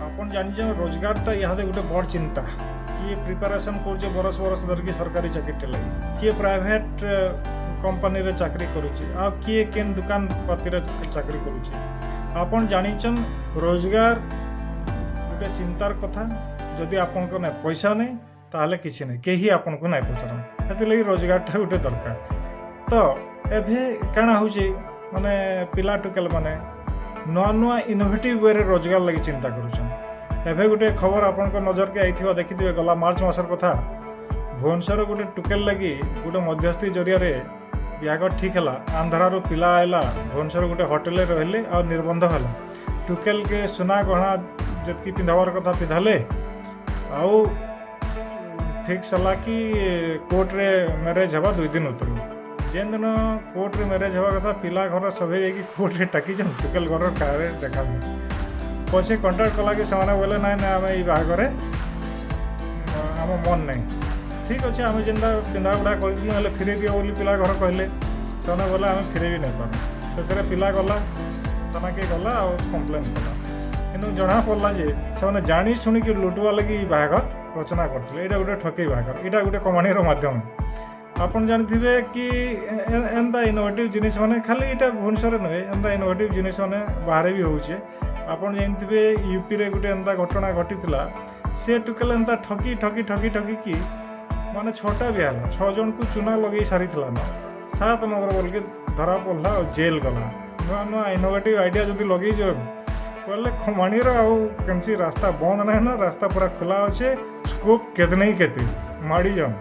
आपण जानिछे रोजगारटा इहादे गोटे बड़ चिंता किए प्रिपारेसन कर बरस बरस धरिकी सरकारी चाकरी लगे किए प्राइवेट कंपनी रे चाकरी करुचे आ किए केन दुकान पाती रे चाकरी करुचे आपण जानिछन रोजगार गोटे चिंतार कथा जदि आपन को ना पैसा नहीं ताहले किछि नहीं केही आपन को ना पचरन हेति लगी रोजगारटा गोटे दरकार तो एभे काना होची माने पिला टुकेल माने नुआ नुआ इनोवेटिव वे रोजगार लगी चिंता करुछन एभे गोटे खबर आपन को नजर के आइथिबा देखिथिबे गला मार्च मासर कथा भुवनेश्वर गोटे टुकेल लगी गोटे मध्यस्थी जरिया रे बिहागर ठीक है आंध्रारू पिला आयला भुवनेश्वर गोटे होटेल रहिले और निर्बंध है टुकेल के सुना गहना जतकी पिंधावर कथा पिंधाले आउ फिक्स है कि कोर्ट रे मैरेज हवा 2 दिन उतरू जेन दिन कोर्ट रे मैरेज हवा कथा पिला घर सभे जाकि कोर्ट रे टाकी टुकेल घर कार देखा पछे कंटाक्ट कला कि से बोले ना ना आम बाहागर आम मन नहीं ठीक अच्छे आम जेनटा पिंधा गुड़ा कर फिरे दियो बोली पिला घर कहले से बोले आम फिरे भी नहीं पार शेष पिला गला थाना के गला और कम्प्लेन कला कि जना पड़ा जे से जाणी शुणिकी लुटवा लगी बाहागर रचना करते यहाँ गोटे ठकई बाहागर यहाँ गोटे कमाणीर मध्यम आपन जानते कि एंता इनोवेटिव जिनिस माने खाली यहाँ भुवनेश्वर नुहे एंता इनोवेटिव जिनिस माने बाहर भी होचे आपन जानते यूपी रे गोटे एंता घटना घटी से टुकेल एंता ठकी ठकी ठकी ठकी कि माने 6टा भी है 6 जन को चुना लगे सारी ना 7 नंबर बोल के धरा पड़ा और जेल गला नुआ नुआ इनोवेटिव आइडिया जब लगे कहले खमाणीर आउ रास्ता बंद ना रास्ता पूरा खुला अच्छे स्कोप केतने ही केते माड़ी जाओ।